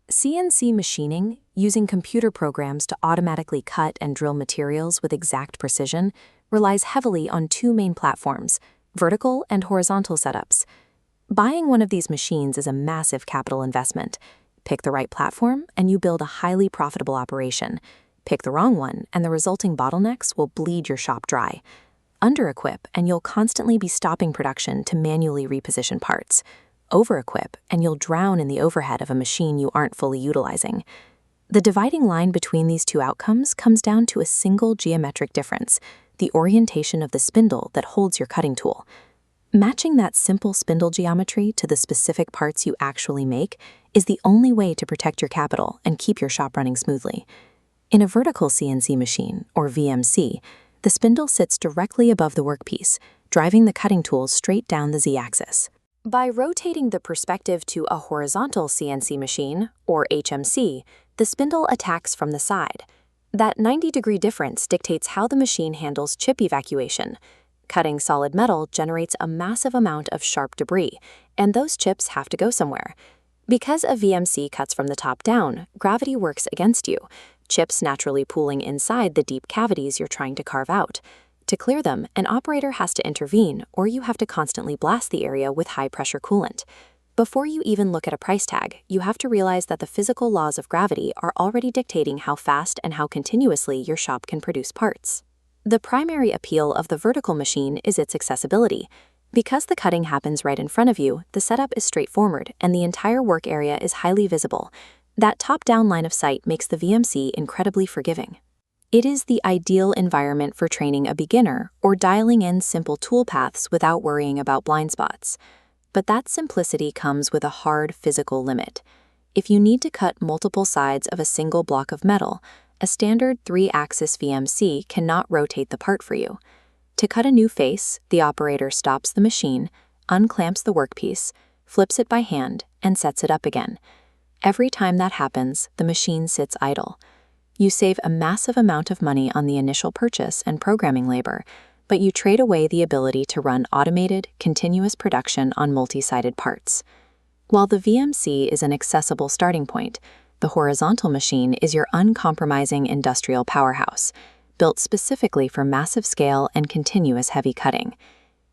CNC machining, using computer programs to automatically cut and drill materials with exact precision, relies heavily on two main platforms, vertical and horizontal setups. Buying one of these machines is a massive capital investment. Pick the right platform, and you build a highly profitable operation. Pick the wrong one, and the resulting bottlenecks will bleed your shop dry. Under-equip, and you'll constantly be stopping production to manually reposition parts. Over-equip, and you'll drown in the overhead of a machine you aren't fully utilizing. The dividing line between these two outcomes comes down to a single geometric difference, the orientation of the spindle that holds your cutting tool. Matching that simple spindle geometry to the specific parts you actually make is the only way to protect your capital and keep your shop running smoothly. In a vertical CNC machine, or VMC, the spindle sits directly above the workpiece, driving the cutting tool straight down the Z-axis. By rotating the perspective to a horizontal CNC machine, or HMC, the spindle attacks from the side. That 90-degree difference dictates how the machine handles chip evacuation. Cutting solid metal generates a massive amount of sharp debris, and those chips have to go somewhere. Because a VMC cuts from the top down, gravity works against you, chips naturally pooling inside the deep cavities you're trying to carve out. To clear them, an operator has to intervene, or you have to constantly blast the area with high-pressure coolant. Before you even look at a price tag, you have to realize that the physical laws of gravity are already dictating how fast and how continuously your shop can produce parts. The primary appeal of the vertical machine is its accessibility. Because the cutting happens right in front of you, the setup is straightforward, and the entire work area is highly visible. That top-down line of sight makes the VMC incredibly forgiving. It is the ideal environment for training a beginner or dialing in simple toolpaths without worrying about blind spots. But that simplicity comes with a hard physical limit. If you need to cut multiple sides of a single block of metal, a standard 3-axis VMC cannot rotate the part for you. To cut a new face, the operator stops the machine, unclamps the workpiece, flips it by hand, and sets it up again. Every time that happens, the machine sits idle. You save a massive amount of money on the initial purchase and programming labor, but you trade away the ability to run automated, continuous production on multi-sided parts. While the VMC is an accessible starting point, the horizontal machine is your uncompromising industrial powerhouse, built specifically for massive scale and continuous heavy cutting.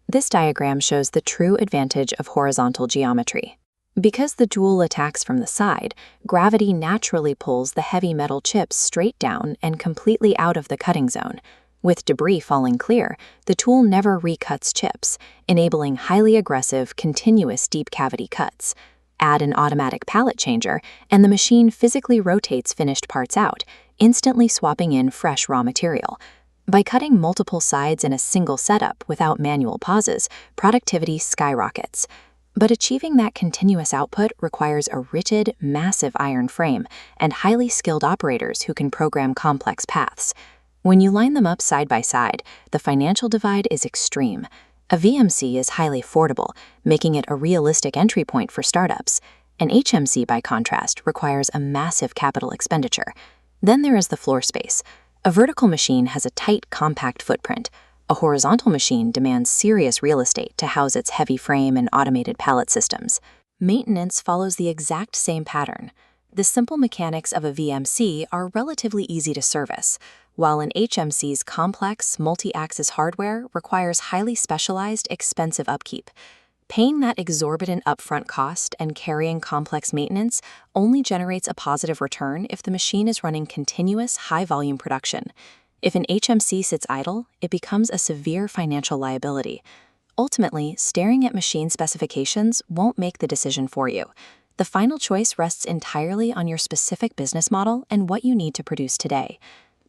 This diagram shows the true advantage of horizontal geometry. Because the tool attacks from the side, gravity naturally pulls the heavy metal chips straight down and completely out of the cutting zone. With debris falling clear, the tool never recuts chips, enabling highly aggressive, continuous deep cavity cuts. Add an automatic pallet changer, and the machine physically rotates finished parts out, instantly swapping in fresh raw material. By cutting multiple sides in a single setup without manual pauses, productivity skyrockets. But achieving that continuous output requires a rigid, massive iron frame and highly skilled operators who can program complex paths. When you line them up side by side, the financial divide is extreme. A VMC is highly affordable, making it a realistic entry point for startups. An HMC, by contrast, requires a massive capital expenditure. Then there is the floor space. A vertical machine has a tight, compact footprint. A horizontal machine demands serious real estate to house its heavy frame and automated pallet systems. Maintenance follows the exact same pattern. The simple mechanics of a VMC are relatively easy to service, while an HMC's complex, multi-axis hardware requires highly specialized, expensive upkeep. Paying that exorbitant upfront cost and carrying complex maintenance only generates a positive return if the machine is running continuous, high-volume production. If an HMC sits idle, it becomes a severe financial liability. Ultimately, staring at machine specifications won't make the decision for you. The final choice rests entirely on your specific business model and what you need to produce today.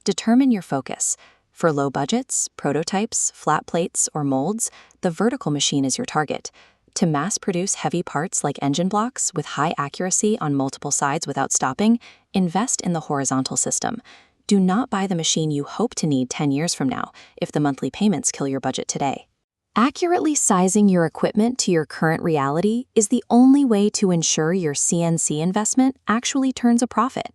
Determine your focus. For low budgets, prototypes, flat plates, or molds, the vertical machine is your target. To mass-produce heavy parts like engine blocks with high accuracy on multiple sides without stopping, invest in the horizontal system. Do not buy the machine you hope to need 10 years from now if the monthly payments kill your budget today. Accurately sizing your equipment to your current reality is the only way to ensure your CNC investment actually turns a profit.